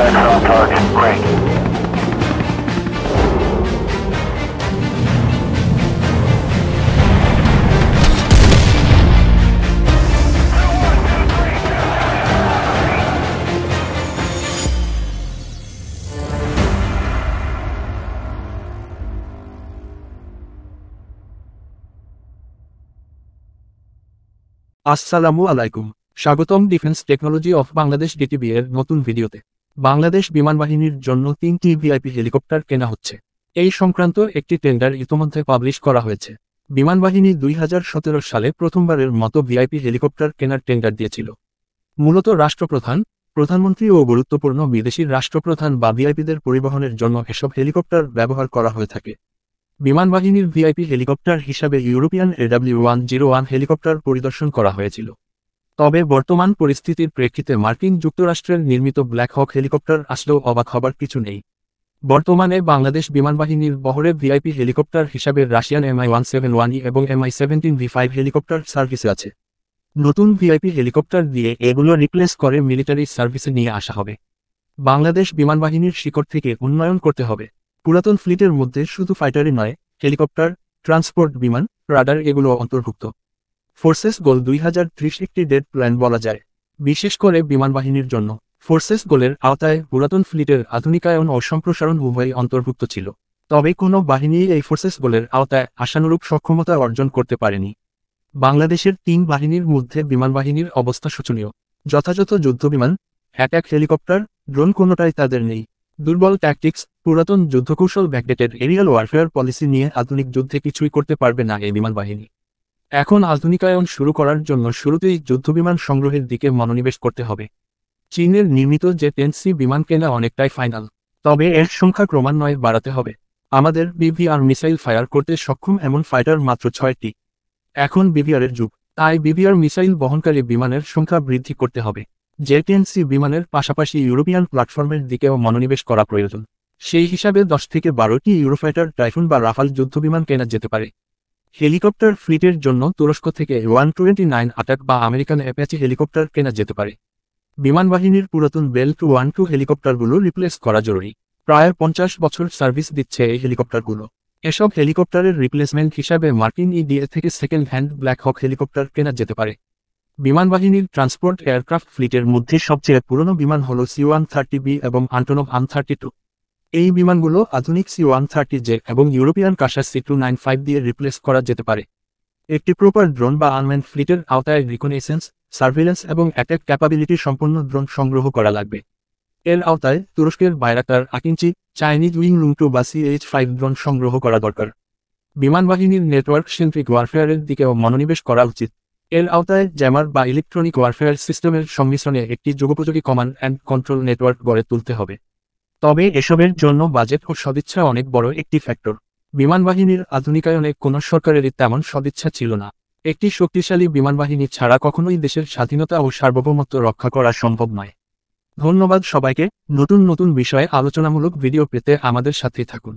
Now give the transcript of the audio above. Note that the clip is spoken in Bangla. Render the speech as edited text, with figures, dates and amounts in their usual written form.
Tracks on target. Great. আসসালামু আলাইকুম। স্বাগতম ডিফেন্স টেকনোলজি অফ বাংলাদেশ ডিটিবি এর নতুন ভিডিওতে। বাংলাদেশ বিমান বাহিনীর জন্য 3টি ভিআইপি হেলিকপ্টার কেনা হচ্ছে। এই সংক্রান্ত একটি টেন্ডার ইতোমধ্যে পাবলিশ করা হয়েছে। বিমান বাহিনী 2017 সালে প্রথমবারের মতো ভিআইপি হেলিকপ্টার কেনার টেন্ডার দিয়েছিল। মূলত রাষ্ট্রপ্রধান, প্রধানমন্ত্রী ও গুরুত্বপূর্ণ বিদেশি রাষ্ট্রপ্রধান বা ভিআইপিদের পরিবহনের জন্য এসব হেলিকপ্টার ব্যবহার করা হয়ে থাকে। বিমান বাহিনীর ভিআইপি হেলিকপ্টার হিসাবে ইউরোপিয়ান AW101 হেলিকপ্টার পরিদর্শন করা হয়েছিল। তবে বর্তমান পরিস্থিতির প্রেক্ষিতে মার্কিন যুক্তরাষ্ট্রের নির্মিত ব্ল্যাক হক হেলিকপ্টার আসলেও অবাক হবার কিছু নেই। বর্তমানে বাংলাদেশ বিমান বাহিনীর বহরে ভিআইপি হেলিকপ্টার হিসাবে রাশিয়ান Mi-171E এবং Mi-17V5 হেলিকপ্টার সার্ভিসে আছে। নতুন ভিআইপি হেলিকপ্টার দিয়ে এগুলো রিপ্লেস করে মিলিটারি সার্ভিসে নিয়ে আসা হবে। বাংলাদেশ বিমান বাহিনীর শিকড় থেকে উন্নয়ন করতে হবে। পুরাতন ফ্লিটের মধ্যে শুধু ফাইটারই নয়, হেলিকপ্টার, ট্রান্সপোর্ট বিমান, রাডার এগুলো অন্তর্ভুক্ত। ফোর্সেস গোল 2030 একটি ডেড প্ল্যান বলা যায়, বিশেষ করে বিমান বাহিনীর জন্য। ফোর্সেস গোলের আওতায় পুরাতন ফ্লিটের আধুনিকায়ন ও সম্প্রসারণ উভয়ই অন্তর্ভুক্ত ছিল। তবে কোনো বাহিনী এই ফোর্সেস গোলের আওতায় আশানুরূপ সক্ষমতা অর্জন করতে পারেনি। বাংলাদেশের 3 বাহিনীর মধ্যে বিমান বাহিনীর অবস্থা শোচনীয়। যথাযথ যুদ্ধবিমান, অ্যাটাক হেলিকপ্টার, ড্রোন কোনোটাই তাদের নেই। দুর্বল ট্যাকটিক্স, পুরাতন যুদ্ধকৌশল, ব্যাকডেটেড এরিয়াল ওয়ারফেয়ার পলিসি নিয়ে আধুনিক যুদ্ধে কিছুই করতে পারবে না এই বিমান বাহিনী। এখন আধুনিকায়ন শুরু করার জন্য শুরুতেই যুদ্ধবিমান সংগ্রহের দিকে মনোনিবেশ করতে হবে। চীনের নির্মিত জে-10C বিমান কেনা অনেকটাই ফাইনাল, তবে এর সংখ্যা ক্রমান্বয়ে বাড়াতে হবে। আমাদের বিভিআর মিসাইল ফায়ার করতে সক্ষম এমন ফাইটার মাত্র 6টি। এখন বিভিআরের যুগ, তাই বিভিআর মিসাইল বহনকারী বিমানের সংখ্যা বৃদ্ধি করতে হবে। জে-10C বিমানের পাশাপাশি ইউরোপিয়ান প্ল্যাটফর্মের দিকেও মনোনিবেশ করা প্রয়োজন। সেই হিসাবে 10 থেকে 12টি ইউরোফাইটার টাইফুন বা রাফাল যুদ্ধবিমান কেনা যেতে পারে। হেলিকপ্টার ফ্লিটের জন্য তুরস্ক থেকে 129 অ্যাটাক বা আমেরিকান অ্যাপাচি হেলিকপ্টার কেনা যেতে পারে। বিমান বাহিনীর পুরাতন বেল 212 হেলিকপ্টারগুলো রিপ্লেস করা জরুরি। প্রায় 50 বছর সার্ভিস দিচ্ছে এই হেলিকপ্টারগুলো। এসব হেলিকপ্টারের রিপ্লেসমেন্ট হিসাবে মার্কিন EDA থেকে সেকেন্ড হ্যান্ড ব্ল্যাক হক হেলিকপ্টার কেনা যেতে পারে। বিমান বাহিনীর ট্রান্সপোর্ট এয়ারক্রাফট ফ্লিটের মধ্যে সবচেয়ে পুরনো বিমান হল C-130B এবং আন্টোনভ AN-32। এই বিমানগুলো আধুনিক C-130J এবং ইউরোপিয়ান কাশা C-295 দিয়ে রিপ্লেস করা যেতে পারে। একটি প্রপার ড্রোন বা আনম্যান্ড ফ্লিটের আওতায় রিকনেসেন্স, সার্ভেলেন্স এবং অ্যাটাক ক্যাপাবিলিটি সম্পন্ন ড্রোন সংগ্রহ করা লাগবে। এর আওতায় তুরস্কের বাইরাক্তার আকিঞ্চি, চাইনিজ উইং-লুং-2 বা CH-5 ড্রোন সংগ্রহ করা দরকার। বিমান বাহিনীর নেটওয়ার্ক সেন্ট্রিক ওয়ারফেয়ারের দিকেও মনোনিবেশ করা উচিত। এর আওতায় জ্যামার বা ইলেকট্রনিক ওয়ারফেয়ার সিস্টেমের সংমিশ্রণে একটি যুগোপযোগী কমান্ড অ্যান্ড কন্ট্রোল নেটওয়ার্ক গড়ে তুলতে হবে। তবে এসবের জন্য বাজেট ও সদিচ্ছা অনেক বড় একটি ফ্যাক্টর। বিমান বাহিনীর আধুনিকায়নে কোনো সরকারেরই তেমন সদিচ্ছা ছিল না। একটি শক্তিশালী বিমান বাহিনী ছাড়া কখনোই দেশের স্বাধীনতা ও সার্বভৌমত্ব রক্ষা করা সম্ভব নয়। ধন্যবাদ সবাইকে। নতুন নতুন বিষয়ে আলোচনামূলক ভিডিও পেতে আমাদের সাথেই থাকুন।